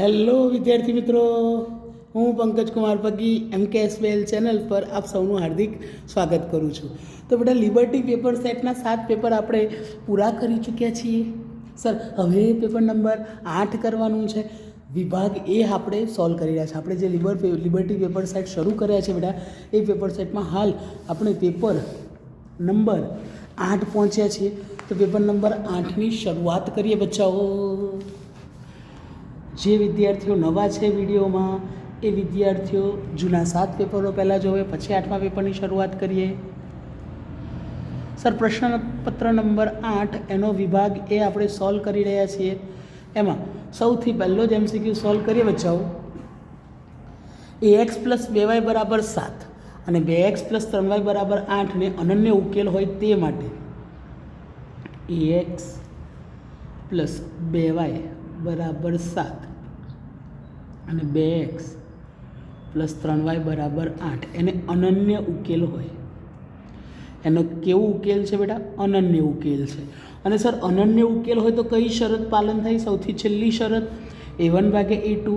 Hello વિદ્યાર્થી મિત્રો, હું પંકજ કુમાર પગી MKSBL ચેનલ પર આપ સૌનું હાર્દિક સ્વાગત કરું છું. તો બેટા લિબર્ટી પેપર સેટના 7 પેપર આપણે પૂરા કરી ચૂક્યા છીએ. સર હવે પેપર નંબર 8 કરવાનું છે. વિભાગ એ આપણે સોલ્વ કરી રહ્યા છે. આપણે જે લિબર્ટી પેપર સેટ શરૂ કર્યા છે બેટા, એ પેપર સેટમાં હાલ આપણે પેપર નંબર 8 પહોંચ્યા છીએ. તો પેપર નંબર 8ની શરૂઆત કરીએ બચ્ચાઓ. જે વિદ્યાર્થીઓ નવા છે વિડીયોમાં, એ વિદ્યાર્થીઓ જૂના 7 પેપરો પહેલાં જોવે, પછી 8મા પેપરની શરૂઆત કરીએ. સર પ્રશ્નપત્ર નંબર 8 એનો વિભાગ એ આપણે સોલ્વ કરી રહ્યા છીએ. એમાં સૌથી પહેલો જ MCQ સોલ્વ કરીએ બચ્ચાઓ. ax + 2y = 7 અને 2x + 3y = 8 ને અનન્ય ઉકેલ હોય તે માટે ax + 2y = 7 અને 2x + 3y = 8 એને અનન્ય ઉકેલ હોય. એનો કેવો ઉકેલ છે બેટા? અનન્ય ઉકેલ છે. અને સર અનન્ય ઉકેલ હોય તો કઈ શરત પાલન થાય? સૌથી છેલ્લી શરત, a1/a2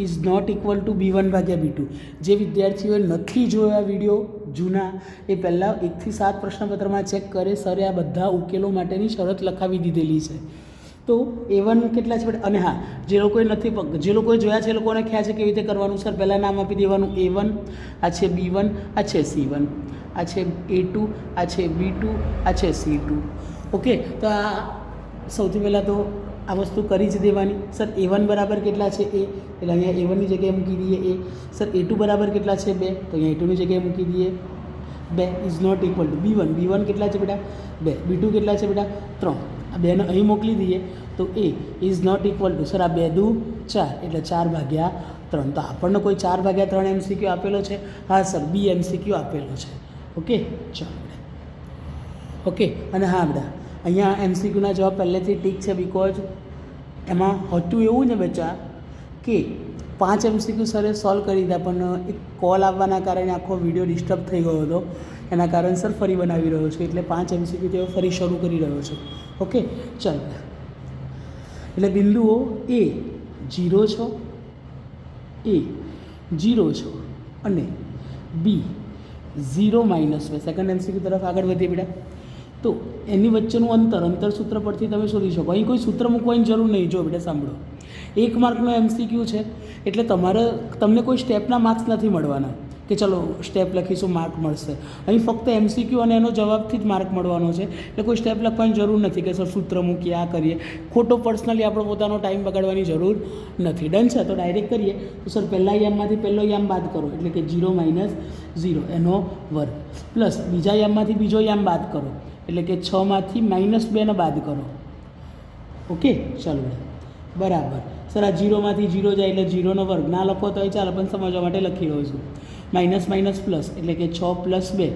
is not equal two b1/b2. જે વિદ્યાર્થીઓએ નથી જોયા વિડીયો જૂના, એ પહેલાં 1 થી 7 પ્રશ્નપત્રમાં ચેક કરે. સરે આ બધા ઉકેલો માટેની શરત લખાવી દીધેલી છે. તો A1 કેટલા છે બેટા? અને હા, જે લોકોએ જોયા છે એ લોકોને ખ્યાલ છે કેવી રીતે કરવાનું. સર પહેલાં નામ આપી દેવાનું A1, આ છે B1, આ છે C1, આ છે A2, આ છે B2, આ છે C2. ઓકે, તો આ સૌથી પહેલાં તો આ વસ્તુ કરી જ દેવાની. સર A1 બરાબર કેટલા છે? A, એટલે અહીંયા A1ની જગ્યાએ મૂકી દઈએ A. સર A2 બરાબર કેટલા છે? 2, તો અહીંયા A2ની જગ્યાએ મૂકી દઈએ 2 is not equal two B1. B1 કેટલા છે બેટા? 2. B2 કેટલા છે બેટા? 3. આ 2ને અહીં મોકલી દઈએ તો A is not equal to, sir આ 2 દુ 4 એટલે 4/3. તો આપણને કોઈ 4/3 MCQ આપેલો છે? હા સર, B MCQ આપેલો છે. ઓકે, ચાલો બેટા. ઓકે, અને હા બેટા, અહીંયા MCQના જવાબ પહેલેથી ઠીક છે, બિકોઝ એમાં હતું એવું ને બચ્ચા કે 5 MCQ સરે સોલ્વ કરી દીધા, પણ એક કોલ આવવાના કારણે આખો વિડીયો ડિસ્ટર્બ થઈ ગયો હતો. એના કારણસર ફરી બનાવી રહ્યો છું. એટલે 5 MCQ તેઓ ફરી શરૂ કરી રહ્યો છું. ઓકે, ચાલો. એટલે બિંદુઓ A 0 છો, A 0 છો અને B 0 - 2. સેકન્ડ MCQ તરફ આગળ વધીએ બેટા. તો એની વચ્ચેનું અંતર સૂત્ર પરથી તમે શોધી શકો. અહીં કોઈ સૂત્ર મૂકવાની જરૂર નહીં. જો બેટા સાંભળો, 1 માર્કનો MCQ છે એટલે તમને કોઈ સ્ટેપના માર્ક્સ નથી મળવાના કે ચલો સ્ટેપ લખીશું માર્ક મળશે. અહીં ફક્ત MCQ અને એનો જવાબથી જ માર્ક મળવાનો છે. એટલે કોઈ સ્ટેપ લખવાની જરૂર નથી કે સર સૂત્ર મૂકીએ, આ કરીએ. ખોટો પર્સનલી આપણો પોતાનો ટાઈમ બગાડવાની જરૂર નથી. ડન છે? તો ડાયરેક્ટ કરીએ. તો સર પહેલા યામમાંથી પહેલો યામ બાદ કરો એટલે કે 0 - 0 એનો વર્ગ, પ્લસ બીજા યામમાંથી બીજો યામ બાદ કરો એટલે કે 6 માંથી -2 ને બાદ કરો. ઓકે, ચાલો બરાબર. સર આ 0 માંથી 0 જાય એટલે 0નો વર્ગ. ના લખો તો એ ચાલે, પણ સમજવા માટે લખી રહ્યો છું. માઇનસ પ્લસ એટલે કે 6 + 2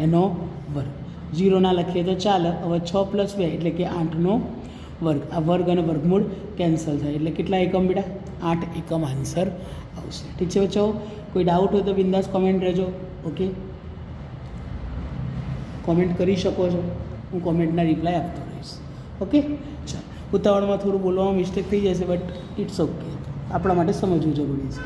એનો વર્ગ. 0 ના લખીએ તો ચાલે. હવે 6 + 2 એટલે કે 8નો વર્ગ. આ વર્ગ અને વર્ગમૂળ કેન્સલ થાય એટલે કેટલા એકમ બેટા? 8 એકમ આન્સર આવશે. ઠીક છે બચ્ચાઓ? કોઈ ડાઉટ હોય તો બિંદાસ કોમેન્ટ રહેજો. ઓકે, કોમેન્ટ કરી શકો છો, હું કોમેન્ટના રિપ્લાય આપતો રહીશ. ઓકે, ચાલો. ઉતાવળમાં થોડું બોલવામાં મિસ્ટેક થઈ જશે, બટ ઇટ્સ ઓકે, આપણા માટે સમજવું જરૂરી છે.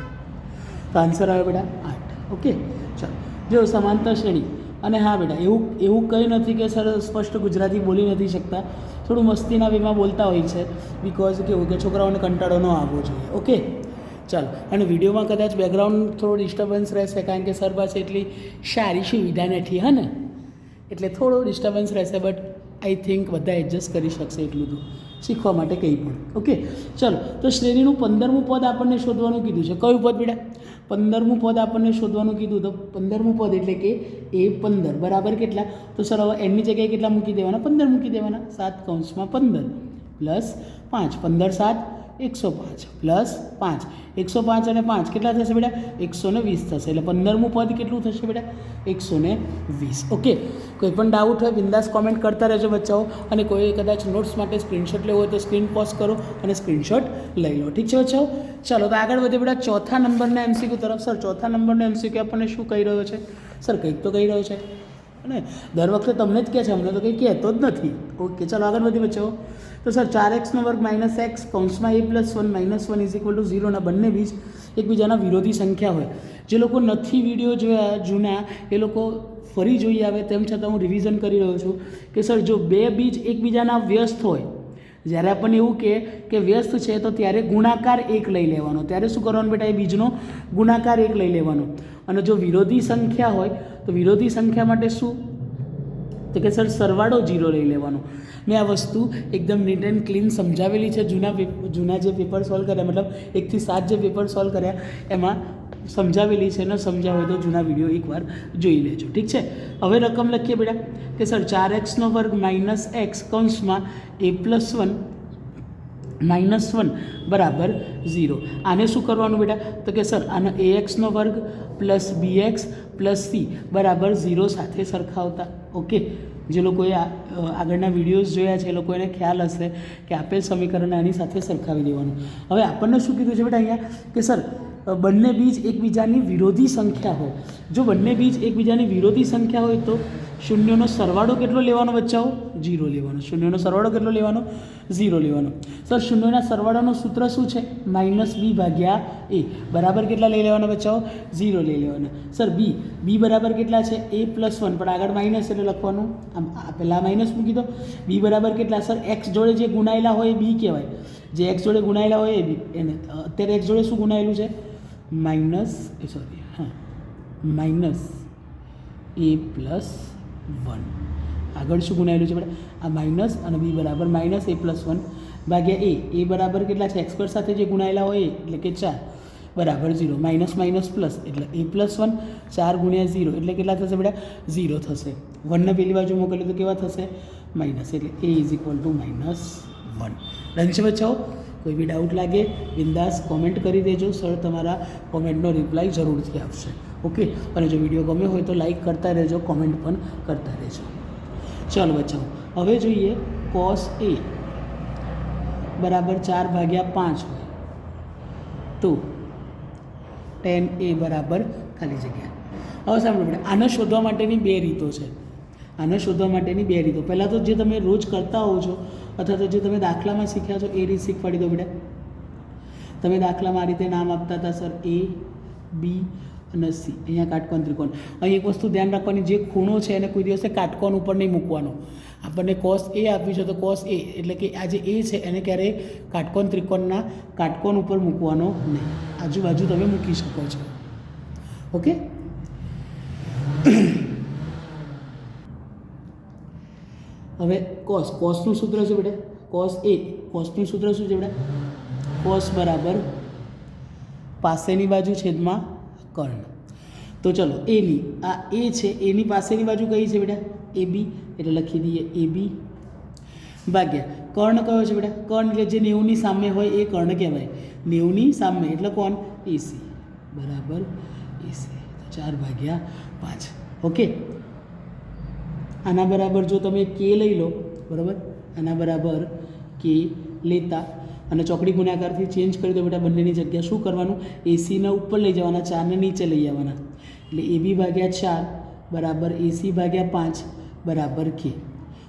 તો આન્સર આવે બેટા 8. ઓકે, ચાલો. જો સમાંતર શ્રેણી, અને હા બેટા, એવું કંઈ નથી કે સર સ્પષ્ટ ગુજરાતી બોલી નથી શકતા. થોડું મસ્તીના વેમાં બોલતા હોય છે, બિકોઝ કેવું કે છોકરાઓને કંટાળો ન આવવો જોઈએ. ઓકે, ચાલો. અને વિડીયોમાં કદાચ બેકગ્રાઉન્ડ થોડો ડિસ્ટર્બન્સ રહેશે, કારણ કે સર પાસે એટલી સારી સુવિધા નથી, હા ને, એટલે થોડો ડિસ્ટર્બન્સ રહેશે. બટ આઈ થિંક બધા એડજસ્ટ કરી શકશે એટલું તો શીખવા માટે કંઈ પણ. ઓકે, ચાલો. તો શ્રેણીનું 15મું પદ આપણને શોધવાનું કીધું છે. કયું પદ બેટા? 15મું પદ આપણને શોધવાનું કીધું. તો 15મું પદ એટલે કે A15 બરાબર કેટલા? તો સર હવે એની જગ્યાએ કેટલા મૂકી દેવાના? 15 મૂકી દેવાના. 7/15 પ્લસ 5, 15 7 105 પ્લસ 5, 105 અને 5 કેટલા થશે બેટા? 120 થશે. એટલે 15મું પદ કેટલું થશે બેટા? 120. ઓકે, કોઈ પણ ડાઉટ હોય બિંદાસ કોમેન્ટ કરતા રહેજો બચ્ચાઓ. અને કોઈ કદાચ નોટ્સ માટે સ્ક્રીનશોટ લેવો હોય તો સ્ક્રીન પોઝ કરો અને સ્ક્રીનશોટ લઈ લો. ઠીક છે બચ્ચાઓ? ચાલો, તો આગળ વધીએ બેટા ચોથા નંબરના MCQ તરફ. સર ચોથા નંબરનો MCQ આપણને શું કહી રહ્યો છે? સર કંઈક તો કહી રહ્યો છે. ને દર વખતે તમને જ કહે છે, અમને તો કંઈ કહેતો જ નથી. ઓકે, ચાલો આગળ વધી બચ્ચો. તો સર 4x² - x કૌંસમાં a+1 - 1 ઇઝ ઇક્વલ ટુ 0 ના બંને બીજ એકબીજાના વિરોધી સંખ્યા હોય. જે લોકો નથી વિડીયો જોયા જૂના એ લોકો ફરી જોઈ આવે, તેમ છતાં હું રિવિઝન કરી રહ્યો છું કે સર જો બે બીજ એકબીજાના વ્યસ્ત હોય, જ્યારે આપણને એવું કે વ્યસ્ત છે તો ત્યારે ગુણાકાર 1 લઈ લેવાનો. ત્યારે શું કરવાનું બેટા? એ બીજનો ગુણાકાર 1 લઈ લેવાનો. અને જો વિરોધી સંખ્યા હોય તો વિરોધી સંખ્યા માટે શું? તો કે સર સરવાળો 0 લઈ લેવાનો. મેં આ વસ્તુ એકદમ નીટ એન્ડ ક્લીન સમજાવેલી છે. જૂના જે પેપર સોલ્વ કર્યા, મતલબ 1 થી 7 જે પેપર સોલ્વ કર્યા એમાં સમજાવેલી છે. ન સમજાવે તો જૂના વિડીયો એકવાર જોઈ લેજો, ઠીક છે. હવે રકમ લખીએ બેટા કે સર 4x² - x કૌંસમાં a+1 - 1 બરાબર 0. આને શું કરવાનું બેટા? તો કે સર આને ax² + bx + c બરાબર 0 સાથે સરખાવતા. ઓકે, જે લોકોએ આગળના વિડીયોઝ જોયા છે એ લોકો એને ખ્યાલ હશે કે આપેલ સમીકરણને આની સાથે સરખાવી દેવાનું. હવે આપણને શું કીધું છે બેટા અહીંયા કે સર બંને બીજ એકબીજાની વિરોધી સંખ્યા હોય. જો બંને બીજ એકબીજાની વિરોધી સંખ્યા હોય તો શૂન્યનો સરવાળો કેટલો લેવાનો બચ્ચાઓ? 0 લેવાનો. શૂન્યનો સરવાળો કેટલો લેવાનો? 0 લેવાનો. સર શૂન્યના સરવાળાનું સૂત્ર શું છે? -b/a બરાબર કેટલા લઈ લેવાના બચ્ચાઓ? 0 લઈ લેવાના. સર b બરાબર કેટલા છે? a+1 પણ આગળ માઇનસ એટલે લખવાનું. આમ પહેલાં માઇનસ મૂકી દો. b બરાબર કેટલા? સર x જોડે જે ગુણાયેલા હોય એ b કહેવાય. જે x જોડે ગુણાયેલા હોય એ b. એને અત્યારે x જોડે શું ગુણાયેલું છે? -a+1. આગળ શું ગુણાયેલું છે બેટા? આ માઇનસ અને b બરાબર -a+1 ભાગ્યા a બરાબર કેટલા છે? x² સાથે જે ગુણાયેલા હોય એટલે કે 4 બરાબર 0. માઇનસ પ્લસ એટલે a+1 4 × 0 એટલે કેટલા થશે બેટા? 0 થશે. 1ને પેલી બાજુ મોકલીએ તો કેવા થશે? માઇનસ. એટલે a = -1. ડન છે બચ્ચાઓ? કોઈ બી ડાઉટ લાગે બિંદાસ કોમેન્ટ કરી દેજો. સર તમારા કોમેન્ટનો રિપ્લાય જરૂરથી આપશે. ઓકે, અને જો વિડીયો ગમ્યો હોય તો લાઈક કરતા રહેજો, કોમેન્ટ પણ કરતા રહેજો. ચાલો બચ્ચાઓ, હવે જોઈએ cos a બરાબર 4/5 હોય તો tan a બરાબર ખાલી જગ્યા. હવે સાંભળો બેટા, આને શોધવા માટેની બે રીતો છે. પહેલાં તો જે તમે રોજ કરતા હોવ છો અથવા તો જે તમે દાખલામાં શીખ્યા છો એ રીત શીખવાડી દો બેટા. તમે દાખલામાં આ રીતે નામ આપતા હતા સર a, b અને c. અહીંયા કાટકોણ ત્રિકોણ. અહીં એક વસ્તુ ધ્યાન રાખવાની, જે ખૂણો છે એને કોઈ દિવસે કાટકોણ ઉપર નહીં મૂકવાનો. આપણને cos a આપ્યું છે તો cos a એટલે કે આ જે a છે એને ક્યારેય કાટકોણ ત્રિકોણના કાટકોણ ઉપર મૂકવાનો નહીં. આજુબાજુ તમે મૂકી શકો છો. ઓકે, હવે કોસનું સૂત્ર શું બેટા? કોસનું સૂત્ર શું છે બેટા? કોસ બરાબર પાસેની બાજુ છેદમાં કર્ણ. તો ચલો એની આ એ છે, એની પાસેની બાજુ કઈ છે બેટા? AB. એટલે લખી દઈએ AB ભાગ્યા કર્ણ કયો છે બેટા? કર્ણ એટલે જે 90ની સામે હોય એ કર્ણ કહેવાય. 90ની સામે એટલે કોણ? AC બરાબર AC. 4/5. ઓકે, આના બરાબર જો તમે k લઈ લો, બરાબર, આના બરાબર k લેતા અને ચોકડી ગુણાકારથી ચેન્જ કરી દો બેટા. બંનેની જગ્યા શું કરવાનું? એસીને ઉપર લઈ જવાના, 4ને નીચે લઈ જવાના. એટલે AB/4 બરાબર AC/5 બરાબર k.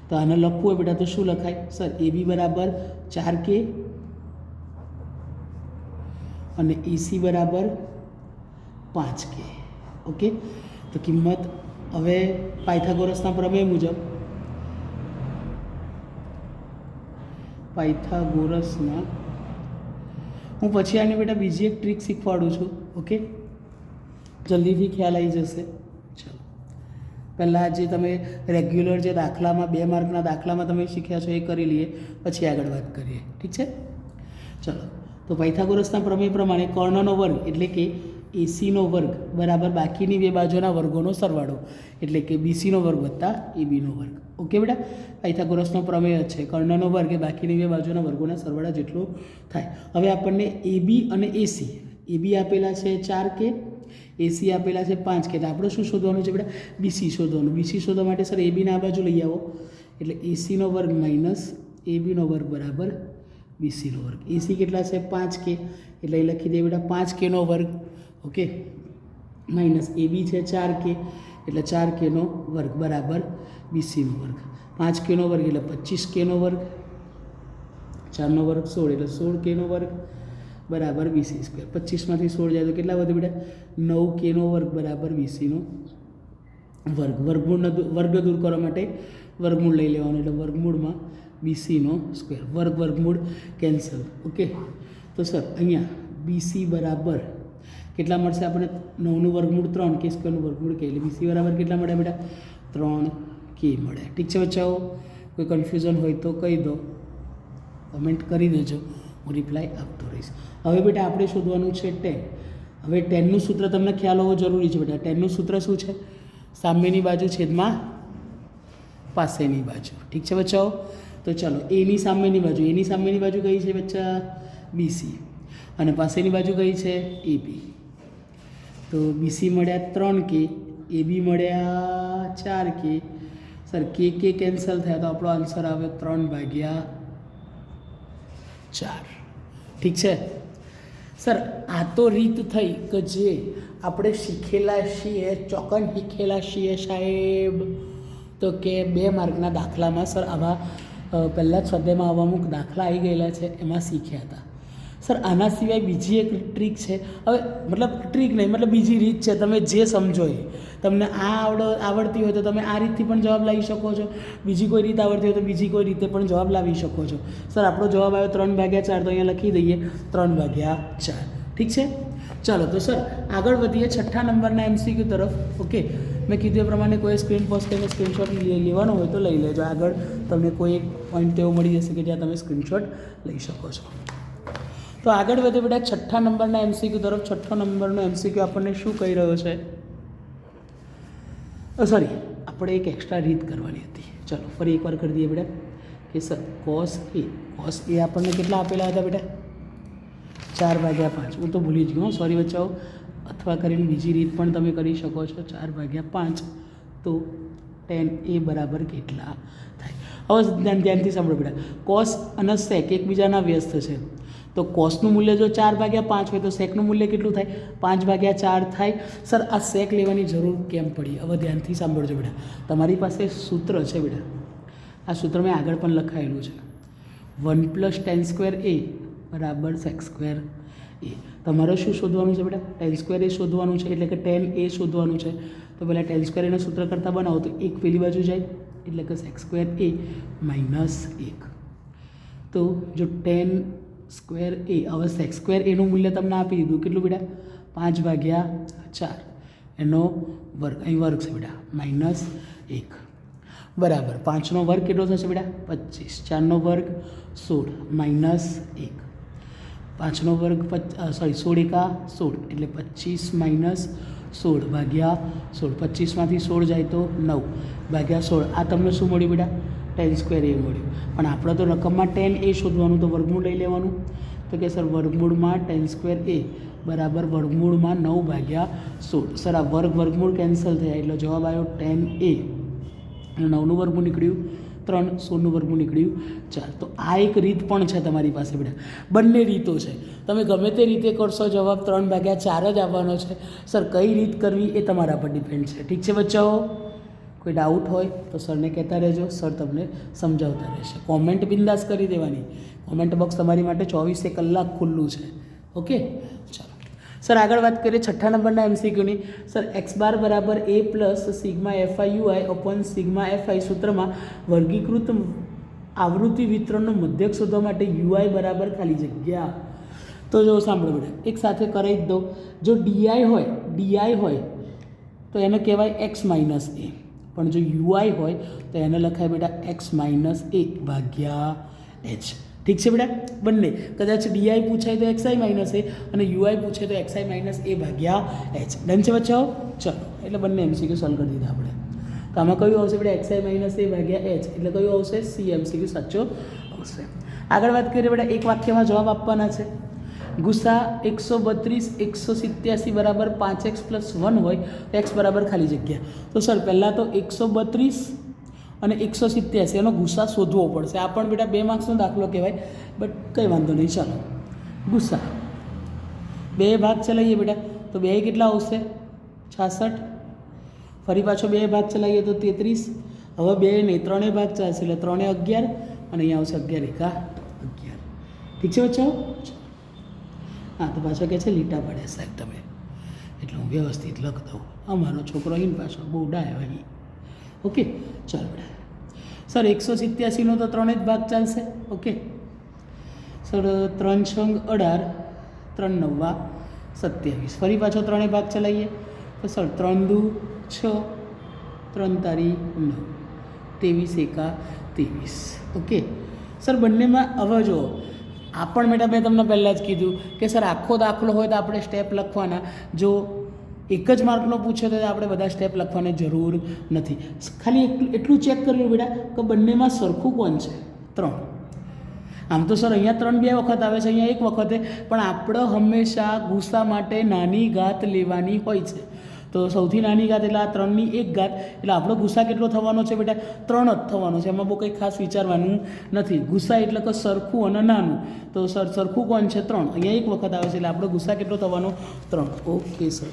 તો આને લખવું હોય બેટા તો શું લખાય? સર AB બરાબર 4k અને AC બરાબર 5k. ઓકે, તો કિંમત હવે પાયથાગોરસના પ્રમેય મુજબ હું પછી આની બેટા બીજી એક ટ્રીક શીખવાડું છું. ઓકે, જલ્દીથી ખ્યાલ આવી જશે. ચલો, પહેલાં જે તમે રેગ્યુલર જે દાખલામાં 2 માર્કના દાખલામાં તમે શીખ્યા છો એ કરી લઈએ, પછી આગળ વાત કરીએ. ઠીક છે? ચલો, તો પાયથાગોરસના પ્રમેય પ્રમાણે કર્ણનો વર્ગ એટલે કે એસીનો વર્ગ બરાબર બાકીની બે બાજુના વર્ગોનો સરવાળો એટલે કે બીસીનો વર્ગ વત્તા એબીનો વર્ગ. ઓકે બેટા, પાયથાગોરસનો પ્રમેય છે કર્ણનો વર્ગ એ બાકીની બે બાજુના વર્ગોના સરવાળા જેટલો થાય. હવે આપણને એબી અને એસી, એબી આપેલા છે 4k, એસી આપેલા છે 5k. તો આપણે શું શોધવાનું છે બેટા? બીસી શોધવાનું. બીસી શોધવા માટે સર એબીના આ બાજુ લઈ આવો એટલે એસીનો વર્ગ માઇનસ એબીનો વર્ગ બરાબર બીસીનો વર્ગ. એસી કેટલા છે? 5k એટલે એ લખી દઈએ બેટા 5kનો વર્ગ. ઓકે, માઇનસ એબી છે 4k એટલે 4Kનો વર્ગ બરાબર BCનો વર્ગ. 5Kનો વર્ગ એટલે 25Kનો વર્ગ. 4નો વર્ગ 16 એટલે 16Kનો વર્ગ બરાબર BC સ્ક્વેર. 25માંથી 16 જાય તો કેટલા વધે બેટા? 9Kનો વર્ગ બરાબર BCનો વર્ગ. વર્ગ દૂર કરવા માટે વર્ગમૂળ લઈ લેવાનું, એટલે વર્ગમૂળમાં BCનો સ્ક્વેર. વર્ગમૂળ કેન્સલ. ઓકે, તો સર અહીંયા BC બરાબર કેટલા મળશે આપણે? 9નું વર્ગમૂળ 3, K સ્ક્વેરનું વર્ગમૂળ K, એટલે BC બરાબર કેટલા મળ્યા બેટા? 3K મળ્યા. ઠીક છે બચ્ચાઓ? કોઈ કન્ફ્યુઝન હોય તો કહી દો, કમેન્ટ કરી દેજો, હું રિપ્લાય આપતો રહીશ. હવે બેટા આપણે શોધવાનું છે tan. હવે tanનું સૂત્ર તમને ખ્યાલ હોવો જરૂરી છે બેટા. tanનું સૂત્ર શું છે? સામેની બાજુ છેદમાં પાસેની બાજુ. ઠીક છે બચ્ચાઓ? તો ચાલો એની સામેની બાજુ કઈ છે બચ્ચા? BC. અને પાસેની બાજુ કઈ છે? AB. તો BC મળ્યા 3K, AB મળ્યા 4K. સર K કેન્સલ થયા તો આપણો આન્સર આવે 3/4. ઠીક છે સર? આ તો રીત થઈ કે જે આપણે શીખેલા છીએ, ચોકન શીખેલા છીએ સાહેબ. તો કે 2 માર્કના દાખલામાં સર આવા પહેલાં જ સ્વાધ્યાયમાં આવા અમુક દાખલા આવી ગયેલા છે, એમાં શીખ્યા હતા સર. આના સિવાય બીજી એક ટ્રીક છે. હવે મતલબ ટ્રીક નહીં, મતલબ બીજી રીત છે, તમે જે સમજો એ. તમને આ આવડતી હોય તો તમે આ રીતથી પણ જવાબ લાવી શકો છો. બીજી કોઈ રીત આવડતી હોય તો બીજી કોઈ રીતે પણ જવાબ લાવી શકો છો. સર આપણો જવાબ આવ્યો 3/4, તો અહીંયા લખી દઈએ 3/4. ઠીક છે? ચાલો તો સર આગળ વધીએ 6થા નંબરના MCQ તરફ. ઓકે, મેં કીધું એ પ્રમાણે કોઈ સ્ક્રીન પોઝ કરીને સ્ક્રીનશોટ લેવાનો હોય તો લઈ લેજો. આગળ તમને કોઈ એક પોઈન્ટ એવો મળી જશે કે જ્યાં તમે સ્ક્રીનશોટ લઈ શકો છો. તો આગળ વધે બેટા 6થા નંબરના MCQ તરફ. 6થો નંબરનો MCQ આપણને શું કહી રહ્યો છે? સોરી, આપણે એક એક્સ્ટ્રા રીત કરવાની હતી. ચાલો ફરી એકવાર કરી દઈએ બેટા કે સર cos A આપણને કેટલા આપેલા હતા બેટા? 4/5. હું તો ભૂલી જ ગયો, સોરી બચ્ચાઓ. અથવા કરીને બીજી રીત પણ તમે કરી શકો છો. 4/5 તો tan A બરાબર કેટલા થાય? હવે ધ્યાનથી સાંભળો બેટા. cos અને sec એકબીજાના વ્યસ્ત છે. તો કોસનું મૂલ્ય જો 4/5 હોય તો સેકનું મૂલ્ય કેટલું થાય? 5/4 થાય. સર આ સેક લેવાની જરૂર કેમ પડી? હવે ધ્યાનથી સાંભળજો બેટા. તમારી પાસે સૂત્ર છે બેટા, આ સૂત્ર મેં આગળ પણ લખાયેલું છે. 1 + tan² A બરાબર sec² A. તમારે શું શોધવાનું છે બેટા? tan² A શોધવાનું છે, એટલે કે tan A શોધવાનું છે. તો પહેલાં tan² A નું સૂત્ર કરતાં બનાવો તો એક પેલી બાજુ જાય, એટલે કે sec² A - 1. તો જો tan² A, હવે sec² A નું મૂલ્ય તમને આપી દીધું, કેટલું બેટા? 5/4 એનો વર્ગ, અહીં વર્ગ છે બેટા, -1 બરાબર 5નો વર્ગ કેટલો થશે બેટા? 25. 4નો વર્ગ 16 -1. 5નો વર્ગ 16 × 16 એટલે 25 - 16/16. 25માંથી 16 જાય તો 9/16. આ તમને શું મળ્યું બેટા? tan² A મળ્યું. પણ આપણે તો રકમમાં tan A શોધવાનું, તો વર્ગમૂળ લઈ લેવાનું. તો કે સર વર્ગમૂળમાં tan² A બરાબર વર્ગમૂળમાં 9/16. સર આ વર્ગમૂળ કેન્સલ થયા એટલે જવાબ આવ્યો tan A. 9નું વર્ગમૂળ નીકળ્યું 3, 16નું વર્ગમૂળ નીકળ્યું 4. તો આ એક રીત પણ છે તમારી પાસે બેટા. બંને રીતો છે, તમે ગમે તે રીતે કરશો જવાબ 3/4 જ આવવાનો છે. સર કઈ રીત કરવી એ તમારા પર ડિપેન્ડ છે. ઠીક છે બચ્ચાઓ? કોઈ ડાઉટ હોય તો સરને કહેતા રહેજો, સર તમને સમજાવતા રહેશે. કોમેન્ટ બિંદાસ કરી દેવાની. કોમેન્ટ બોક્સ તમારી માટે 24 કલાક ખુલ્લું છે. ઓકે, ચાલો સર આગળ વાત કરીએ 6થા નંબરના MCQની. સર x બાર બરાબર a plus sigma fi ui upon sigma fi સૂત્રમાં વર્ગીકૃત આવૃત્તિ વિતરણનું મધ્યક શોધવા માટે ui બરાબર ખાલી જગ્યા. તો જો સાંભળો બેટા, એક સાથે કરી જ દો. જો di હોય તો એને કહેવાય x માઇનસ a, પણ જો ui હોય તો એને લખાય બેટા x માઇનસ a ભાગ્યા h. ઠીક છે બેટા? બંને કદાચ ડી પૂછાય તો xi માઇનસ એ અને યુઆઈ પૂછે તો xi માઇનસ એ ભાગ્યા h. ડન છે બચ્ચાઓ? ચલો, એટલે બંને MCQ સોલ્વ કરી દીધા આપણે. તો આમાં કયું આવશે બેટા? xi માઇનસ એ ભાગ્યા h, એટલે કયું આવશે? C MCQ સાચો આવશે. આગળ વાત કરીએ બેટા, એક વાક્યમાં જવાબ આપવાના છે. ગુસા 132 187 બરાબર 5x + 1 હોય તો x બરાબર ખાલી જગ્યા. તો સર પહેલાં તો 132 અને 187 એનો ગુસ્સા શોધવો પડશે. આ પણ બેટા 2 માર્ક્સનો દાખલો કહેવાય, બટ કંઈ વાંધો નહીં. ચાલો ગુસ્સા 2 ભાગ ચલાવીએ બેટા, તો 2 કેટલા આવશે? 66. ફરી પાછો 2 ભાગ ચલાવીએ તો 33. હવે 2 નહીં 3 ભાગ ચાલશે એટલે 3 11 અને અહીંયા આવશે 11 એકા 11. ઠીક છે બચ્ચાઓ? હા તો પાછો કહે છે લીટા પાડ્યા સાહેબ તમે, એટલે હું વ્યવસ્થિત લખ દઉં. અમારો છોકરો અહીં પાછો બહુ ડાયો અહીં. ઓકે ચાલો બેટા. સર 187નો તો 3 જ ભાગ ચાલશે. Okay sir 3 છંગ 18, 3 નવ્વા 27. ફરી પાછો 3 ભાગ ચલાવીએ તો સર 3 દુ 6, 3 તારી 9, 23 એકા 23. ઓકે સર બંનેમાં હવે જો આ પણ બેટા મેં તમને પહેલાં જ કીધું કે સર આખો દાખલો હોય તો આપણે સ્ટેપ લખવાના, જો એક જ માર્કનો પૂછે તો આપણે બધા સ્ટેપ લખવાની જરૂર નથી. ખાલી એટલું ચેક કર્યું બેટા કે બંનેમાં સરખું કોણ છે? 3. આમ તો સર અહીંયા 3 2 વખત આવે છે, અહીંયા 1 વખતે, પણ આપણે હંમેશા ગુસા માટે નાની ઘાત લેવાની હોય છે. તો સૌથી નાની ઘાત એટલે આ 3ની 1 ઘાત, એટલે આપણો ગુસા કેટલો થવાનો છે બેટા? 3 જ થવાનો છે. એમાં બહુ કંઈ ખાસ વિચારવાનું નથી. ગુસા એટલે કે સરખું અને નાનું, તો સર સરખું કોણ છે? 3. અહીંયા 1 વખત આવે છે એટલે આપણો ગુસા કેટલો થવાનો? 3. ઓકે સર,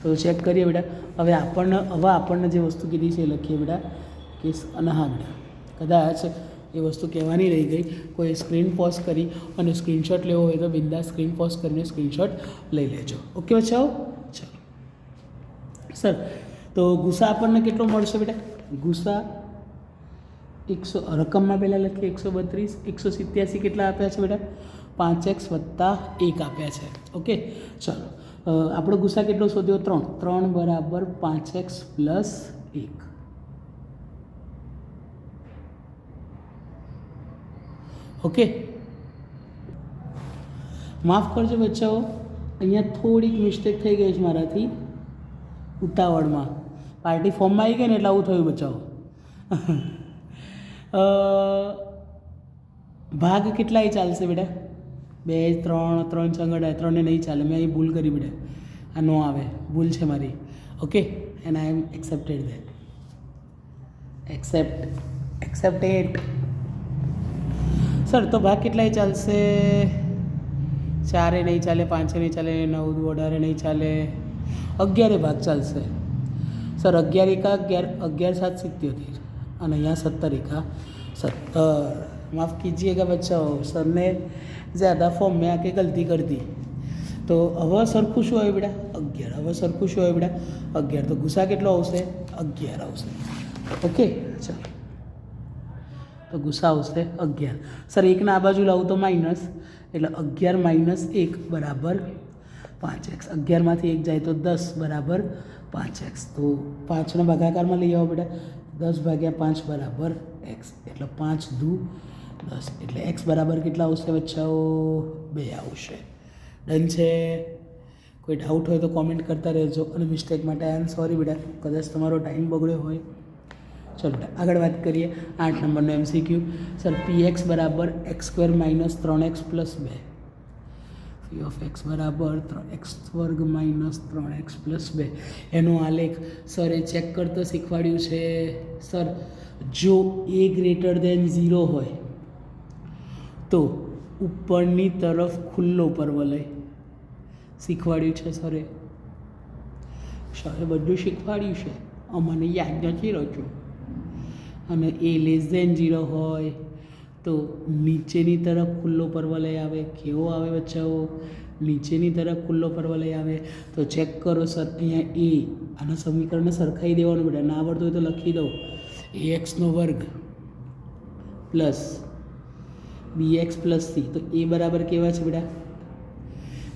તો ચેક કરીએ બેટા. હવે આપણને જે વસ્તુ કીધી છે એ લખીએ બેટા કે અને હા બેટા કદાચ એ વસ્તુ કહેવાની રહી ગઈ, કોઈ સ્ક્રીન પોઝ કરી અને સ્ક્રીનશોટ લેવો હોય તો બિંદાસ સ્ક્રીન પોઝ કરીને સ્ક્રીનશોટ લઈ લેજો. ઓકે બચ્ચાઓ? ચાલો સર તો ગુસા આપણને કેટલો મળશે બેટા? ગુસા 100 રકમમાં પહેલાં લખીએ 132. 187 કેટલા આપ્યા છે બેટા? 5x + 1 આપ્યા છે. ઓકે ચાલો આપણો ગુસા કેટલો શોધ્યો? 3 બરાબર 5x + 1. ઓકે માફ કરજો બચ્ચાઓ, અહીંયા થોડીક મિસ્ટેક થઈ ગઈ છે મારાથી ઉતાવળમાં. પાર્ટી ફોર્મમાં આવી ગઈ ને એટલે આવું થયું બચ્ચાઓ. ભાગ કેટલાય ચાલશે બેટા? 2 3 3 છંગડા 3 ને નહીં ચાલે. મેં અહીં ભૂલ કરી બેટા, આ નો આવે, ભૂલ છે મારી. Okay and I am accepted that. Accept it. Sir તો ભાગ કેટલાય ચાલશે? 4 નહીં ચાલે, 5 નહીં ચાલે, 9 18 નહીં ચાલે, 11 ભાગ ચાલશે. સર 11 એકા 11, 11 7 77 અને અહીંયા 17 એકા 17. माफ़ कीजिएगा बच्चों, सर ने ज़्यादा फॉर्म में आके गलती कर दी. तो હવે સરખું શું હોય બેટા? 11. હવે સરખું શું હોય બેટા? 11. તો ગુસા કેટલો આવશે? 11 આવશે. ઓકે ચાલો તો ગુસા આવશે 11. સર 1 આ બાજુ લાવું તો માઇનસ, એટલે 11 - 1 બરાબર 5x. 11માંથી 1 જાય તો 10 બરાબર 5x. તો 5નો ભાગાકારમાં લઈ આવો બેટા. 10/5 બરાબર x, એટલે 5 દુ 10, એટલે x બરાબર કેટલા આવશે બચ્ચાઓ? 2 આવશે. ડન છે? કોઈ ડાઉટ હોય તો કોમેન્ટ કરતા રહેજો, અને મિસ્ટેક માટે આઈ એમ સોરી બેટા, કદાચ તમારો ટાઈમ બગડ્યો હોય. ચલો બેટા આગળ વાત કરીએ. 8 નંબરનો MCQ. સર px બરાબર x² - 3x + 2. px બરાબર 3x² - 3x + 2 એનો આલેખ સરે ચેક કરતો શીખવાડ્યું છે. સર જો a > 0 હોય તો ઉપરની તરફ ખુલ્લો પરવલય શીખવાડ્યું છે સરે. સરે બધું શીખવાડ્યું છે, અમને યાદ નથી રહ્યું. અને a <0 હોય તો નીચેની તરફ ખુલ્લો પરવલય આવે. કેવો આવે બચ્ચાઓ? નીચેની તરફ ખુલ્લો પરવલય આવે. તો ચેક કરો સર, અહીંયા a આના સમીકરણને સરખાઈ દેવાનું બેટા. ના આવડતું હોય તો લખી દઉં, ax² પ્લસ bx + c. તો a બરાબર કેવા છે બેટા?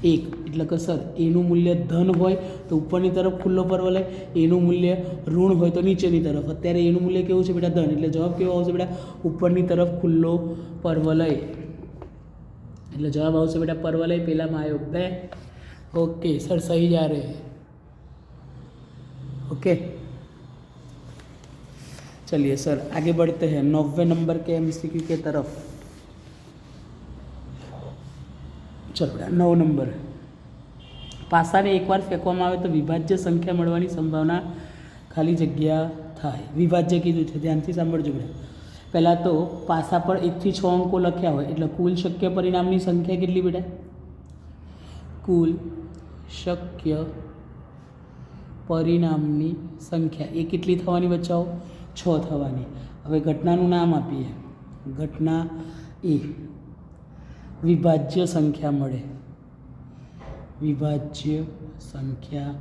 1. એટલે કે સર એનું મૂલ્ય ધન હોય તો ઉપરની તરફ ખુલ્લો પરવલય, એનું મૂલ્ય ઋણ હોય તો નીચેની તરફ. અત્યારે એનું મૂલ્ય કેવું છે બેટા? ધન. એટલે જવાબ કેવો આવશે બેટા? ઉપરની તરફ ખુલ્લો પરવલય. એટલે જવાબ આવશે બેટા પરવલય. પહેલામાં આવ્યો 2. ओके सर सही जा रहे हैं. ओके चलिए सर आगे बढ़ते हैं 90 नंबर के MCQ के तरफ. चलो 9 नंबर. પાસાને એકવાર ફેંકવામાં આવે તો વિભાજ્ય સંખ્યા મળવાની સંભાવના ખાલી જગ્યા થાય. વિભાજ્ય કીધું છે, ધ્યાનથી સાંભળજો બેટા. પહેલાં તો પાસા પર 1 થી 6 અંકો લખ્યા હોય એટલે કુલ શક્ય પરિણામની સંખ્યા કેટલી બેટા? કુલ શક્ય પરિણામની સંખ્યા એ કેટલી થવાની બચ્ચાઓ? 6 થવાની. હવે ઘટનાનું નામ આપીએ. ઘટના એ વિભાજ્ય સંખ્યા મળે. વિભાજ્ય સંખ્યા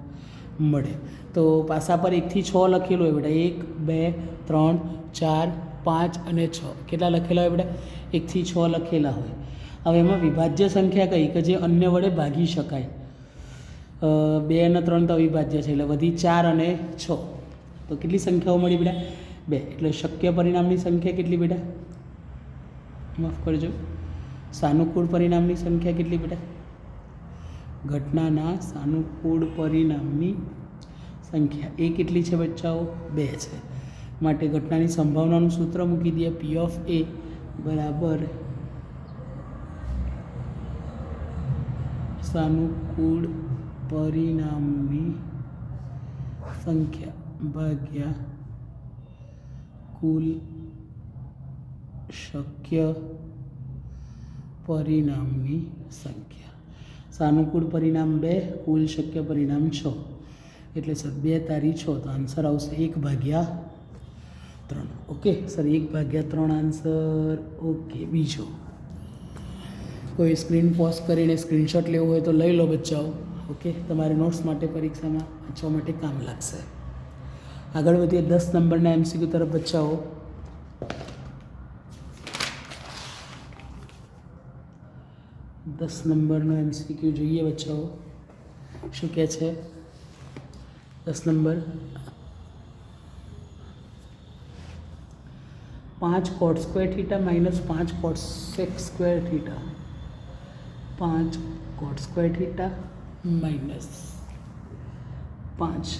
મળે તો પાસા પર 1 થી 6 લખેલું હોય બેટા. 1 2 3 4 5 અને 6 કેટલા લખેલા હોય બેટા? 1 થી 6 લખેલા હોય. હવે એમાં વિભાજ્ય સંખ્યા કઈ કે જે અન્ય વડે ભાગી શકાય. 2 અને 3 તો અવિભાજ્ય છે એટલે વધી 4 અને 6 તો કેટલી સંખ્યાઓ મળી બેટા? 2. એટલે શક્ય પરિણામની સંખ્યા કેટલી બેટા? માફ કરજો, સાનુકૂળ પરિણામની સંખ્યા કેટલી બેટા? ઘટનાના સાનુકૂળ પરિણામની સંખ્યા એ કેટલી છે બચ્ચાઓ? 2 છે. માટે ઘટનાની સંભાવનાનું સૂત્ર મૂકી દઈએ. P ઓફ A બરાબર સાનુકૂળ પરિણામની સંખ્યા ભાગ્યા કુલ શક્ય પરિણામની સંખ્યા. સાનુકૂળ પરિણામ 2, કુલ શક્ય પરિણામ 6 એટલે સર 2 તારી 6 તો આન્સર આવશે 1/3. Okay sir 1/3 answer. ઓકે બીજો કોઈ સ્ક્રીન પોઝ કરીને સ્ક્રીનશોટ લેવું હોય તો લઈ લો બચ્ચાઓ. ઓકે તમારે નોટ્સ માટે પરીક્ષામાં વાંચવા માટે કામ લાગશે. આગળ વધીએ 10 નંબરના MCQ તરફ બચ્ચાઓ. દસ નંબરનો MCQ જોઈએ બચ્ચાઓ. શું કહે છે? 10 number 5 cot square theta minus 5 cot sec square theta. 5 cot square theta minus 5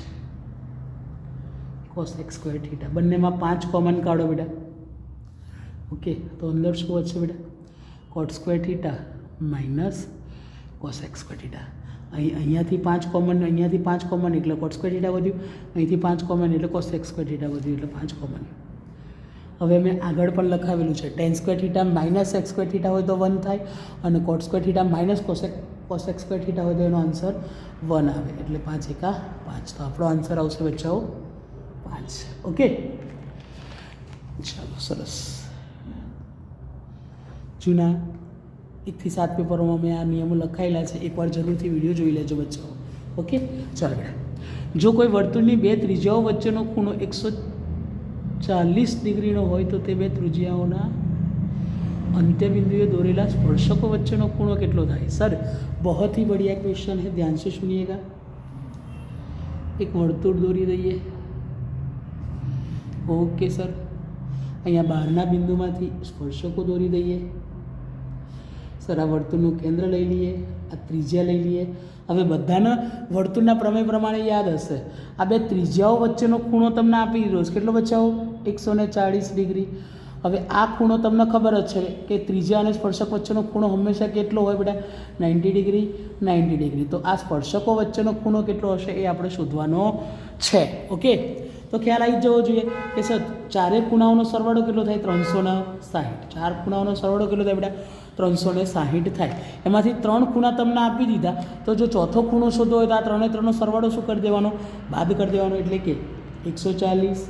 cosec square theta. બંનેમાં 5 કોમન કાઢો બેટા. ઓકે તો અંદર શું વધશે બેટા? cot square theta minus cosec square theta. અહીંયાથી 5 કોમન, અહીંયાથી 5 કોમન એટલે cot square theta વધ્યું, અહીંથી 5 કોમન એટલે cosec square theta વધ્યું એટલે 5 કોમન. હવે મેં આગળ પણ લખાવેલું છે tan square theta minus sec square theta હોય તો 1 થાય અને cot square theta minus cosec square theta હોય તો એનો આન્સર 1 આવે એટલે 5 એકા 5. તો આપણો આન્સર આવશે બચ્ચાઓ 5. ઓકે ચાલો સરસ. જૂના 1 થી 7 પેપરોમાં મેં આ નિયમો લખાયેલા છે, એકવાર જરૂરથી વિડીયો જોઈ લેજો બચ્ચાઓ. ઓકે ચાલો બેટા. જો કોઈ વર્તુળની બે ત્રિજ્યાઓ વચ્ચેનો ખૂણો 140 ડિગ્રીનો હોય તો તે બે ત્રિજ્યાઓના अंत्यबिंदुए दौरेला स्पर्शकों वच्चेनो खूणो केटलो थाय? सर बहुत ही बढ़िया क्वेश्चन है, ध्यान से सुनिएगा. एक वर्तुळ दौरी दईए. ओके सर, अहींया बहारना बिंदुमांथी स्पर्शको दौरी दईए. सर आ वर्तुळनुं केंद्र लई लीए, आ त्रिज्या लई लीए. हवे बधाना वर्तुळना प्रमेय प्रमाणे याद हशे आ बे त्रिज्याओ वच्चेनो खूणो तमने आपी दीधो छे केटलो बच्चाओ? 140 डिग्री. હવે આ ખૂણો તમને ખબર જ છે કે ત્રિજ્યા અને સ્પર્શક વચ્ચેનો ખૂણો હંમેશા કેટલો હોય બેટા? 90 ડિગ્રી 90 ડિગ્રી. તો આ સ્પર્શકો વચ્ચેનો ખૂણો કેટલો હશે એ આપણે શોધવાનો છે. ઓકે તો ખ્યાલ આવી જવો જોઈએ કે સર ચારે ખૂણાઓનો સરવાળો કેટલો થાય? 360. ચાર ખૂણાઓનો સરવાળો કેટલો થાય બેટા? 360 થાય. એમાંથી 3 ખૂણા તમને આપી દીધા તો જો ચોથો ખૂણો શોધવો હોય તો આ 3 3નો સરવાળો શું કરી દેવાનો? બાદ કરી દેવાનો. એટલે કે 140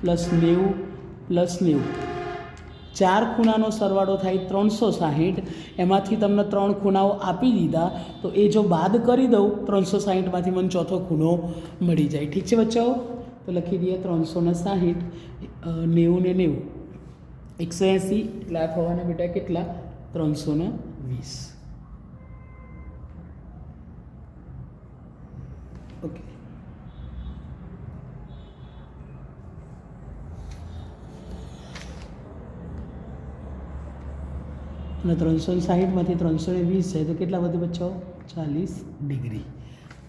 + 90 + 90. ચાર ખૂણાનો સરવાળો થાય 360. એમાંથી તમને 3 ખૂણાઓ આપી દીધા તો એ જો બાદ કરી દઉં 360માંથી મને ચોથો ખૂણો મળી જાય. ઠીક છે બચ્ચાઓ? તો લખી દઈએ 360 90 ને 90 180 એટલે આ થવાના બેટા કેટલા? 320. ઓકે અને 360માંથી 320 જાય તો કેટલા વધે બચ્ચાઓ? 40 ડિગ્રી.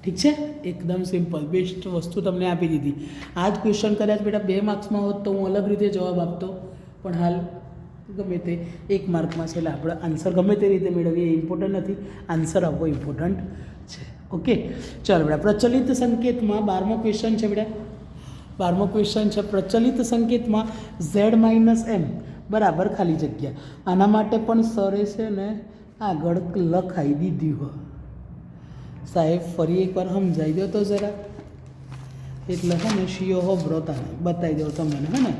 ઠીક છે? એકદમ સિમ્પલ, બેસ્ટ વસ્તુ તમને આપી દીધી. આ જ ક્વેશ્ચન કદાચ બેટા 2 માર્ક્સમાં હોત તો હું અલગ રીતે જવાબ આપતો, પણ હાલ ગમે તે 1 માર્કમાં છે એટલે આપણે આન્સર ગમે તે રીતે મેળવીએ એ ઇમ્પોર્ટન્ટ નથી, આન્સર આપવો ઇમ્પોર્ટન્ટ છે. ઓકે ચાલો બેટા. પ્રચલિત સંકેતમાં 12મો ક્વેશ્ચન છે બેટા. 12મો ક્વેશ્ચન છે પ્રચલિત સંકેતમાં z - m બરાબર ખાલી જગ્યા. આના માટે પણ સરે છે ને આગળ લખાઈ દીધી હોય. સાહેબ ફરી એકવાર સમજાવી દો તો જરા. એટલે है ना शियो हो ब्रोता बताई दो तुमने है ना।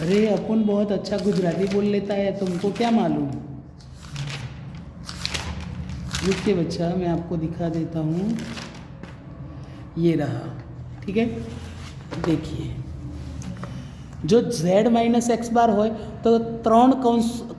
अरे अपन बहुत अच्छा गुजराती बोल लेता है, तुमको क्या मालूम। रुकिए बच्चा, मैं आपको दिखा देता हूँ, ये रहा, ठीक है। देखिए जो z માઇનસ એક્સ બાર હોય તો 3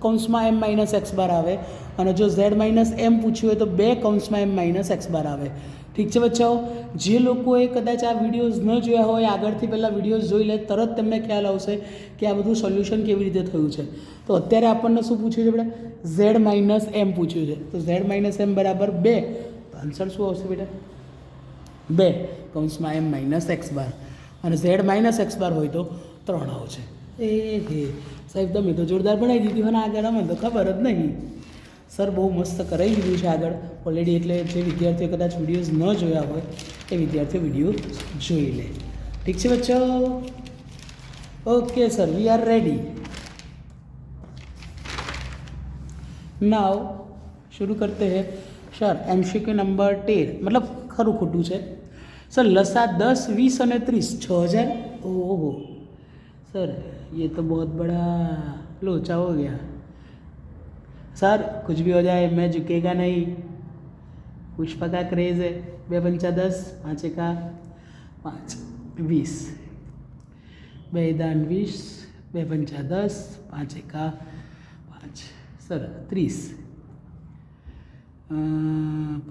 કૌંસમાં m માઇનસ એક્સ બાર આવે, અને જો z માઇનસ એમ પૂછ્યું હોય તો 2 કૌંસમાં m માઇનસ એક્સ બાર આવે। ઠીક છે બચ્ચાઓ, જે લોકોએ કદાચ આ વિડીયોઝ ન જોયા હોય, આગળથી પહેલાં વિડીયોઝ જોઈ લે, તરત તેમને ખ્યાલ આવશે કે આ બધું સોલ્યુશન કેવી રીતે થયું છે। તો અત્યારે આપણને શું પૂછ્યું છે બેટા? z માઇનસ એમ પૂછ્યું છે, તો z માઇનસ એમ બરાબર 2, તો આન્સર શું આવશે બેટા? 2 કૌંસમાં m માઇનસ એક્સ બાર, અને z માઇનસ એક્સ બાર હોય તો 3 આવશે। એ હે સાહેબ, તમે તો જોરદાર બનાવી દીધી હોય ને, આગળ અમને તો ખબર જ નહીં। સર બહુ મસ્ત કરાવી દીધું છે આગળ ઓલરેડી, એટલે જે વિદ્યાર્થીઓ કદાચ વિડીયોઝ ન જોયા હોય એ વિદ્યાર્થીઓ વિડીયો જોઈ લે। ઠીક છે બચ્ચો? Okay sir, we are ready. Now शुरू करते हैं सर। MCQ नंबर 13, मतलब खरू खोटू है सर। लसा 10, 20 और 30, 6000। ओहो सर, ये तो बहुत बड़ा लोचा हो गया सर। कुछ भी हो जाए मैं झुकेगा नहीं, पुष्पा का क्रेज़ है। 2 पंचा 10, 5 एका 5, 20, 2 दान 20, 2 पंचा 10, 5 एका 5 सर 30,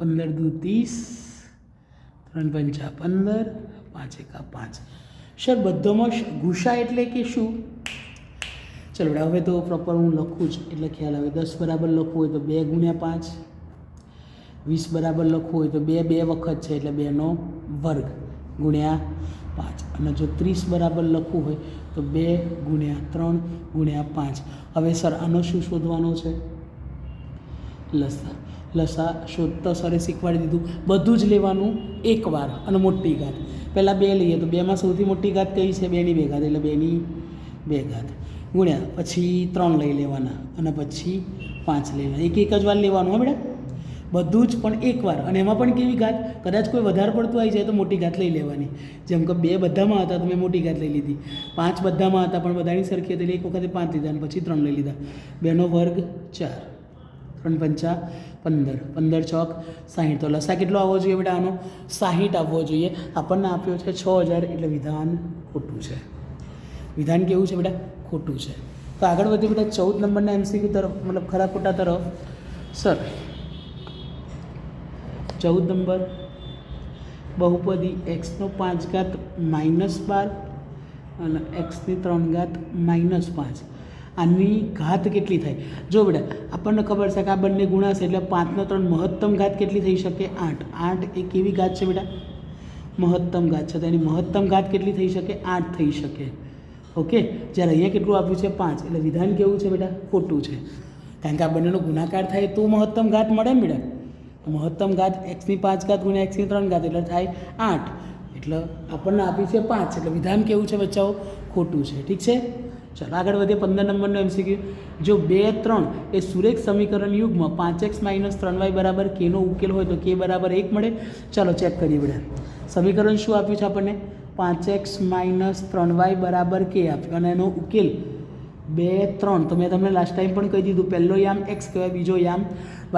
15 दू 30, 3 पंचा 15, 5 एका 5 सर। बधामां गुसा एटले के शुं? चलो हवे तो प्रॉपर हूँ लखूँ ज एटले ख्याल आवे। 10 बराबर लखવું હોય તો 2 ગુણ્યા 5, 20 बराबर लखવું હોય તો 2 વખત છે એટલે 2 નો વર્ગ ગુણ્યા 5, અને જો 30 બરાબર લખવું હોય તો 2 ગુણ્યા 3 ગુણ્યા 5। હવે સર આનો શું શોધવાનો છે? લસા। લસા શોધતા સરે શીખવાડી દીધું, બધું જ લેવાનું એકવાર, અને મોટી ઘાત પહેલાં 2 લઈએ તો 2માં સૌથી મોટી ઘાત કઈ છે? 2 ની 2 ઘાત, એટલે 2 ની 2 ઘાત ગુણ્યા પછી 3 લઈ લેવાના, અને પછી 5 લેવાના। એક જ વાર લેવાનું હો બેટા, બધું જ પણ એકવાર। અને એમાં પણ કેવી ઘાત? કદાચ કોઈ વધારે પડતું આવી જાય તો મોટી ઘાત લઈ લેવાની। જેમ કે 2 બધામાં હતા તો મેં મોટી ઘાત લઈ લીધી, 5 બધામાં હતા પણ બધાની સરખી હતી એટલે એક વખતે 5 લીધા, અને પછી 3 લઈ લીધા। 2 નો વર્ગ 4, 3 पंचा 15, 15 ચોક 60। તો લસા કેટલો આવવો જોઈએ બેટા? આનો 60 આવવો જોઈએ। આપણને આપ્યો છે 6000, એટલે વિધાન ખોટું છે। વિધાન કેવું છે બેટા? ખોટું છે। તો આગળ વધીએ બેટા 14 નંબરના MCQ તરફ, मतलब ખરા ખોટા તરફ। સર 14 નંબર, બહુપદી x નો 5 ઘાત -12 અને x ની 3 ઘાત -5, આની ઘાત કેટલી થાય? જો બેટા આપણને ખબર છે કે આ બંને ગુણાશે એટલે 5 નો 3 મહત્તમ ઘાત કેટલી થઈ શકે? 8। 8 એ કેવી ઘાત છે બેટા? મહત્તમ ઘાત છે, તો એની મહત્તમ ઘાત કેટલી થઈ શકે? 8 થઈ શકે। ઓકે, જ્યારે અહીંયા કેટલું આપ્યું છે? 5, એટલે વિધાન કેવું છે બેટા? ખોટું છે, કારણ કે આ બંનેનો ગુણાકાર થાય તો મહત્તમ ઘાત મળે ને બેટા। મહત્તમ ઘાત x ની 5 ઘાત ગુણ્યા x ની 3 ઘાત એટલે થાય 8, એટલે આપણને આપી છે 5, એટલે વિધાન કેવું છે બચ્ચાઓ? ખોટું છે। ઠીક છે, ચાલો આગળ વધીએ। 15 નંબરનો MCQ। જો 2, 3 એ સુરેખ સમીકરણ યુગ્મ 5x - 3y બરાબર k નો ઉકેલ હોય તો k બરાબર 1 મળે। ચાલો ચેક કરીએ બેટા, સમીકરણ શું આપ્યું છે આપણને? 5x - 3y બરાબર k આપ્યું, અને એનો ઉકેલ 2, 3। તો મેં તમને લાસ્ટ ટાઈમ પણ કહી દીધું, પહેલો યામ x કહેવાય, બીજો યામ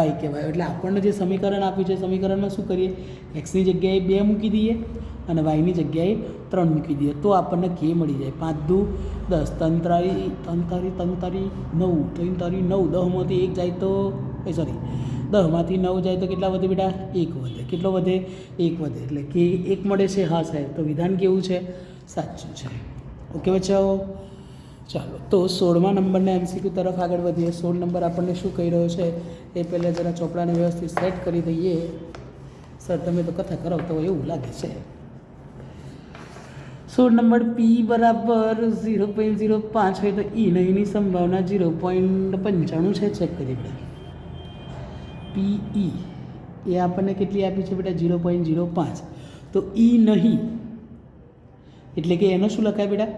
y કહેવાય। એટલે આપણને જે સમીકરણ આપ્યું છે, સમીકરણમાં શું કરીએ? x ની જગ્યાએ 2 મૂકી દઈએ અને y ની જગ્યાએ 3 મૂકી દઈએ, તો આપણને k મળી જાય। 5 દુ 10, 3 તારી 9, 3 તારી 9, 10 માંથી 1 જાય તો સોરી 10 માંથી 9 જાય તો કેટલા વધે બેટા? 1 વધે। કેટલો વધે? 1 વધે, એટલે કે 1 મળે છે। હા સાહેબ, તો વિધાન કેવું છે? સાચું છે। ઓકે બચ્ચાઓ, ચાલો તો 16મા નંબરના MCQ તરફ આગળ વધીએ। 16 નંબર આપણને શું કહી રહ્યો છે એ પહેલાં જરા ચોપડાને વ્યવસ્થિત સેટ કરી દઈએ। સર તમે તો કથા કરાવતા હોય એવું લાગે છે। 16 નંબર, p બરાબર 0.05 હોય તો e નહીંની સંભાવના 0.95 છે। ચેક કરીએ બેટા, PE એ આપણને કેટલી આપી છે બેટા? 0.05। તો e નહીં એટલે કે એનો શું લખાય બેટા?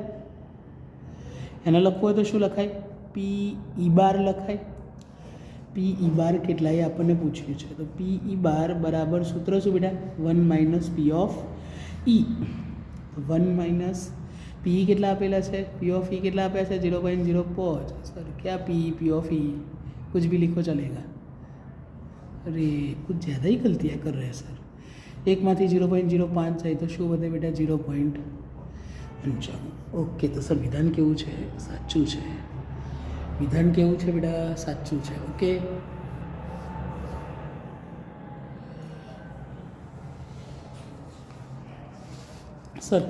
એને લખવું હોય તો શું લખાય? PE બાર લખાય। PE બાર કેટલા એ આપણને પૂછ્યું છે, તો PE બાર બરાબર સૂત્ર શું બેટા? 1 - P of ઈ 1 માઇનસ પી કેટલા આપેલા છે, પી ऑफ ई કેટલા આપ્યા છે 0.05 सर क्या पी ऑफ ई कुछ भी लिखो चलेगा। अरे कुछ ज़्यादा ही गलतियाँ कर रहे हैं सर। एक माथी 0.05 જાય તો શું વધે બેટા 0.95। ઓકે તો સર વિધાન કેવું છે, સાચું છે, વિધાન કેવું છે બેટા, સાચું છે। ઓકે सर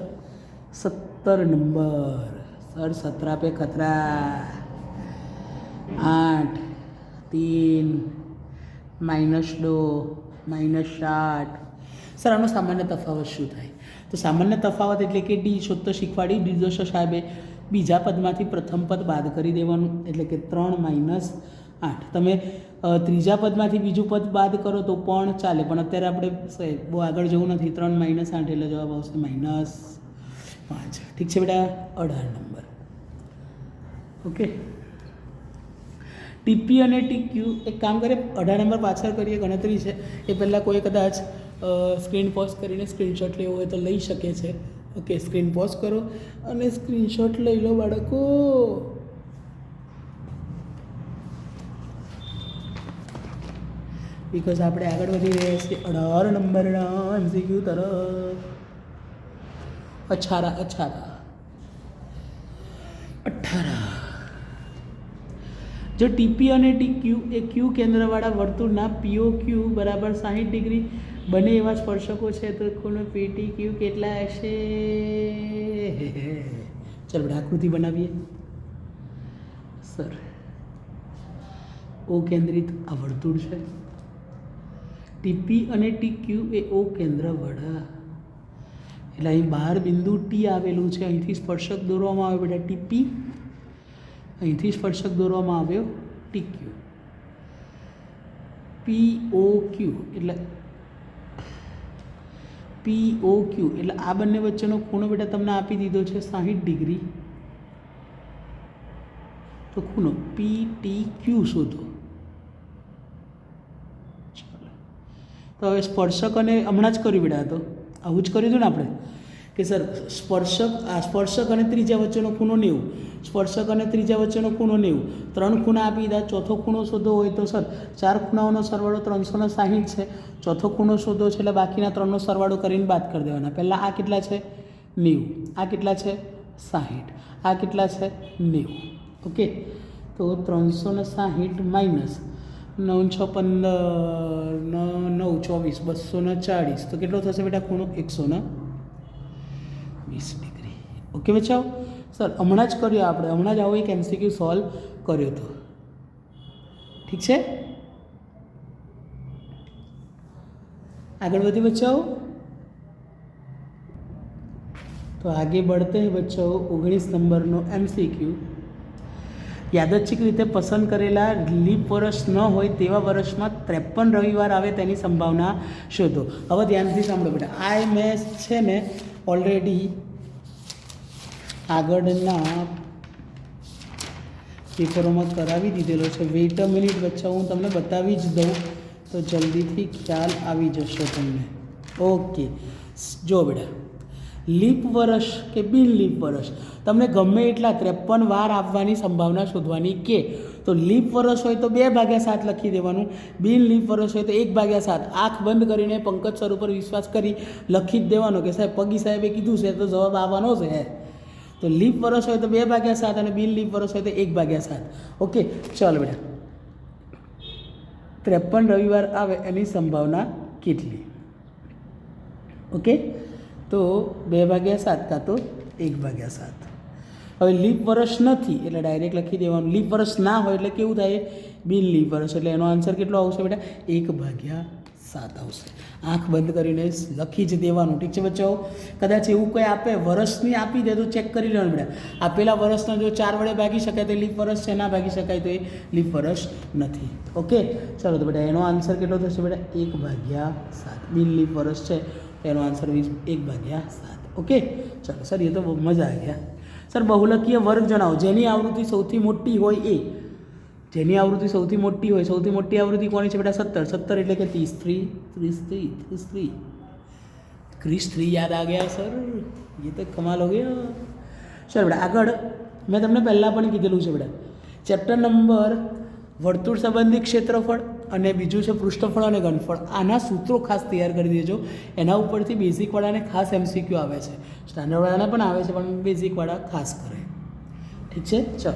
17 नंबर सर 17 पे खतरा 8 3 -2 -8 सर આનો સામાન્ય તફાવત શું થાય? તો સામાન્ય તફાવત એટલે કે ડી શોધ તો શીખવાડી દીધો છે સાહેબે। બીજા પદમાંથી પ્રથમ પદ બાદ કરી દેવાનું એટલે કે 3 - 8। તમે ત્રીજા પદમાંથી બીજું પદ બાદ કરો તો પણ ચાલે, પણ અત્યારે આપણે બહુ આગળ જવું નથી। 3 - 8 એટલે જવાબ આવશે -5। ઠીક છે બેટા 18 નંબર। ઓકે ટીપી અને ટીક્યુ એક કામ કરે 18 નંબર પાછળ કરીએ, ગણતરી છે એ પહેલાં કોઈ કદાચ સ્ક્રીન પોઝ કરીને સ્ક્રીનશોટ લેવો હોય તો લઈ શકે છે। ઓકે સ્ક્રીન પોઝ કરો અને સ્ક્રીનશોટ લઈ લો બાળકો। બિકોઝ આપણે આગળ વધી રહ્યા છીએ 18 નંબરના એમસીક્યુ તરફ। 18 જો ટીપી અને ટીક્યુ એ ક્યુ કેન્દ્રવાળા વર્તુળના પીઓ ક્યુ બરાબર 60 ડિગ્રી બને એવા સ્પર્શકો છે તો ખૂણો પીટી ક્યુ કેટલા હશે? ચાલો આપણે આકૃતિ બનાવીએ સર। ઓ કેન્દ્રિત આ વર્તુળ છે, ટીપી અને ટીક્યુ એ ઓ કેન્દ્રવાળા એટલે અહીં બહાર બિંદુ ટી આવેલું છે, અહીંથી સ્પર્શક દોરવામાં આવ્યો બેટા ટીપી, અહીંથી સ્પર્શક દોરવામાં આવ્યો ટીક્યુ। પીઓ ક્યુ એટલે આ બંને વચ્ચેનો ખૂણો બેટા તમને આપી દીધો છે 60 ડિગ્રી, તો ખૂણો પી ટી ક્યુ શોધો। તો હવે સ્પર્શક અને હમણાં જ કર્યું બેટા, તો આવું જ કર્યું હતું ને આપણે કે સર સ્પર્શક અને ત્રીજા વચ્ચેનો ખૂણો 90, સ્પર્શક અને ત્રીજા વચ્ચેનો ખૂણો 90, 3 ખૂણા આપી દીધા। ચોથો ખૂણો શોધો હોય તો સર 4 ખૂણાઓનો સરવાળો 360 છે, ચોથો ખૂણો શોધો છે એટલે બાકીના 3નો સરવાળો કરીને બાદ કરી દેવાના। પહેલાં આ કેટલા છે 90, આ કેટલા છે 60, આ કેટલા છે 90। ઓકે તો 360 માઇનસ 9 6 15 9 24 240 તો કેટલો થશે બેટા ખૂણો 120 ડિગ્રી। ઓકે બચ્ચાઓ સર હમણાં જ કર્યો આપણે, હમણાં જ આવો એક એમસીક્યુ સોલ્વ કર્યો હતો। ठीक है आगे बढ़िए बच्चों। तो आगे बढ़ते हैं बच्चों 19 नंबर नो एमसीक्यू। यादच्छिक रीते पसंद करेला लीप वर्ष न होय तेवा वर्ष में 53 रविवार आवे तेनी संभावना शोधो। हवे ध्यानथी सांभळो बेटा, आ मैं छे ने ऑलरेडी आगळना पेपरों में करावी दीधेलो छे। वेट अ मिनिट बच्चा हूँ तमने बतावी ज दऊँ तो जल्दी थी ख्याल आवी जशे तमने। ओके जो बेटा लीप वर्ष के बिन लीप वर्ष तमने गमे एटला 53 वार आपवानी संभावना शोधवानी के तो लीप वर्ष होय तो 2/7 लखी देवानुं, बिन लीप वर्ष होय तो 1/7। आँख बंद करीने पंकज सर पर विश्वास करी लखी ज देवानो के साहेब पगी साहेबे कीधुं छे तो जवाब आववानो छे। तो लीप वर्ष हो तो 2/7 और बिन लीप वर्ष हो तो 1/7। ओके चल बेटा 53 रविवार आवे एनी संभावना केटली? ओके तो 2/7 का तो 1/7। हवे लीप वर्ष नहीं एटले डायरेक्ट लखी देवानुं। लीप वर्ष ना हो एटले केवुं थाय बिन लीप वर्ष एटले एनो आंसर केटलो आवशे बेटा 1/7 आवशे। आँख बंद करीने लखी ज देवानुं। ठीक है बच्चों, कदाच एवुं कोई आपे वर्षनी आपी दे तो चेक करी लेवानुं बेटा। आपेला वर्षने जो 4 वडे भागी शकाय तो लीप वर्ष छे, ना भागी शकाय तो लीप वर्ष नहीं। ओके चलो तो बेटा एनो आंसर केटलो थशे बेटा 1/7। बिन लीप वर्ष है तो एनो आंसर 1/7। ओके चलो सर ये तो मजा आ गया। सर बहुलकीय वर्ग जणावो जेनी आवृत्ति सौथी मोटी होय ए, जेनी आवृत्ति सौथी मोटी होय, सौथी मोटी आवृत्ति कोनी छे बेटा 70। 70 एटले के 33 33 33 क्रिस 3 याद आ गया सर, ये तो कमाल हो गया। सर बेटा આગળ મેં તમને પહેલાં પણ કીધેલું છે બેટા, ચેપ્ટર નંબર વર્તુળ સંબંધી ક્ષેત્રફળ અને બીજું છે પૃષ્ઠફળ અને ઘનફળ, આના સૂત્રો ખાસ તૈયાર કરી દેજો, એના ઉપરથી બેઝિકવાળાને ખાસ MCQ આવે છે, સ્ટાન્ડર્ડવાળાને પણ આવે છે પણ બેઝિકવાળા ખાસ કરે, ઠીક છે। ચલો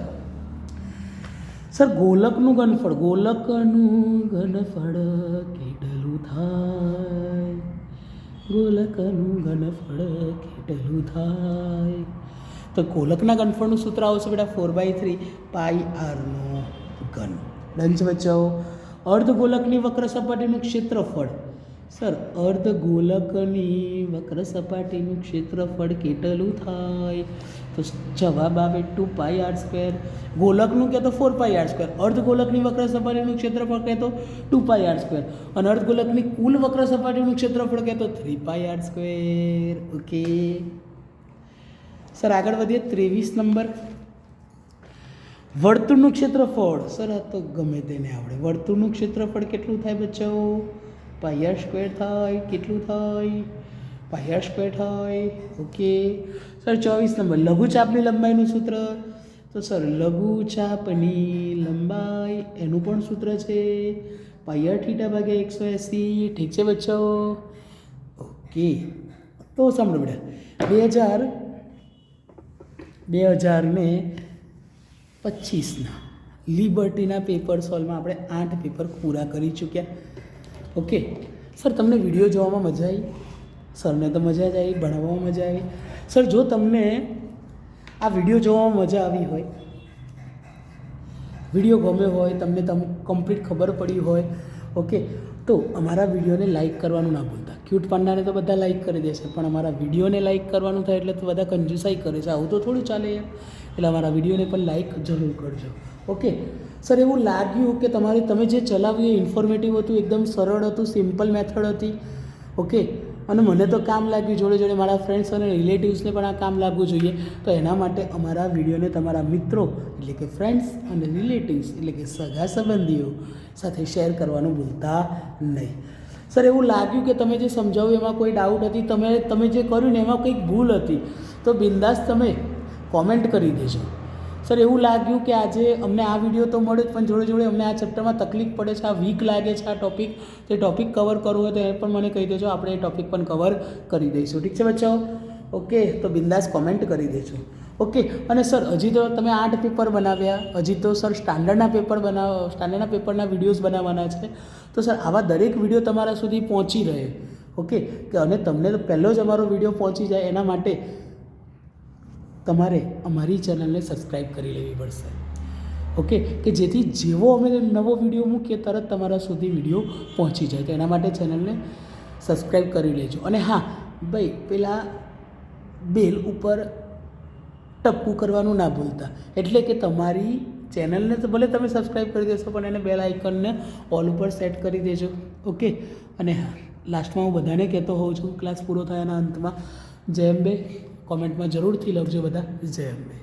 સર ગોલકનું ઘનફળ, ગોલકનું ઘનફળ કેટલું થાય, ગોલકનું ઘનફળ કેટલું થાય, તો ગોલકના ઘનફળનું સૂત્ર આવશે બેટા 4/3 પાઈ આરનો ઘન। ડન છે બચ્ચાઓ। અર્ધગોલકની વક્ર સપાટીનું ક્ષેત્રફળ, સર અર્ધગોલકની વક્ર સપાટીનું ક્ષેત્રફળ કેટલું થાય, તો જવાબ આવે 2πr²। ગોલકનું કહેતો 4πr², અર્ધગોલકની વક્ર સપાટીનું ક્ષેત્રફળ કહેતો 2πr², અને અર્ધગોલકની કુલ વક્ર સપાટીનું ક્ષેત્રફળ કહેતો 3πr²। ઓકે સર આગળ વધીએ 23 નંબર, વર્તુળનું ક્ષેત્રફળ, સર આ તો ગમે તેને આવડે, વર્તુળનું ક્ષેત્રફળ કેટલું થાય બચ્ચાઓ, πr² થાય, કેટલું થાય, πr² થાય। ઓકે સર 24 નંબર, લઘુચાપની લંબાઈનું સૂત્ર, તો સર લઘુચાપની લંબાઈ એનું પણ સૂત્ર છે πr/180, ઠીક છે બચ્ચાઓ। ઓકે તો સાંભળો બેટા, 2025ના લિબર્ટીના પેપર સોલ્વમાં આપણે 8 પેપર પૂરા કરી ચૂક્યા। ઓકે સર તમને વિડીયો જોવામાં મજા આવી, સરને તો મજા જ આવી, ભણાવવામાં મજા આવી। સર જો તમને આ વિડીયો જોવામાં મજા આવી હોય, વિડીયો ગમ્યો હોય, તમને કમ્પ્લીટ ખબર પડી હોય, ઓકે તો અમારા વિડીયોને લાઇક કરવાનું ના ભૂલતા। ક્યુટ પાંડાને તો બધા લાઇક કરી દેશે, પણ અમારા વિડીયોને લાઇક કરવાનું થાય એટલે તો બધા કંજુસાઈ કરે છે, આવું તો થોડું ચાલે યાર, એટલે અમારા વિડીયોને પણ લાઇક જરૂર કરજો। ઓકે સર એવું લાગ્યું કે તમે જે ચલાવ્યું એ ઇન્ફોર્મેટિવ હતું, એકદમ સરળ હતું, સિમ્પલ મેથડ હતી, ઓકે અને મને તો કામ લાગ્યું, જોડે જોડે મારા ફ્રેન્ડ્સ અને રિલેટિવ્સને પણ આ કામ લાગવું જોઈએ, તો એના માટે અમારા વિડીયોને તમારા મિત્રો એટલે કે ફ્રેન્ડ્સ અને રિલેટિવ્સ એટલે કે સગા સંબંધીઓ સાથે શેર કરવાનું ભૂલતા નહીં। સર એવું લાગ્યું કે તમે જે સમજાવ્યું એમાં કોઈ ડાઉટ હતી, તમે જે કર્યું ને એમાં કંઈક ભૂલ હતી, તો બિંદાસ તમે કોમેન્ટ કરી દેજો। સર એવું લાગ્યું કે આજે અમને આ વિડીયો તો મળે જ, પણ જોડે જોડે અમને આ ચેપ્ટરમાં તકલીફ પડે છે, આ વીક લાગે છે આ ટૉપિક, તો એ ટૉપિક કવર કરવું હોય તો એ પણ મને કહી દેજો, આપણે એ ટૉપિક પણ કવર કરી દઈશું, ઠીક છે બચ્ચાઓ। ઓકે તો બિંદાસ કોમેન્ટ કરી દેજો। ઓકે અને સર હજી તો તમે 8 પેપર બનાવ્યા, હજી તો સર સ્ટાન્ડર્ડના પેપરના વિડીયોઝ બનાવવાના છે, તો સર આવા દરેક વિડીયો તમારા સુધી પહોંચી રહે, ઓકે કે અને તમને તો પહેલો જ અમારો વિડીયો પહોંચી જાય, એના માટે તમારે અમારી ચેનલને સબસ્ક્રાઈબ કરી લેવી પડશે, ઓકે કે જેથી જેવો અમે નવો વિડીયો મૂકીએ તરત તમારા સુધી વિડીયો પહોંચી જાય, તો એના માટે ચેનલને સબસ્ક્રાઈબ કરી લેજો। અને હા ભાઈ પેલા બેલ ઉપર ટપકું કરવાનું ના ભૂલતા, એટલે કે તમારી ચેનલને તો ભલે તમે સબસ્ક્રાઈબ કરી દેશો પણ એને બેલ આઇકનને ઓલ ઉપર સેટ કરી દેજો, ઓકે। અને હા લાસ્ટમાં હું બધાને કહેતો હોઉં છું, ક્લાસ પૂરો થયાના અંતમાં, જય અંબે, કોમેન્ટમાં જરૂરથી લખજો બધા, જય અંબે।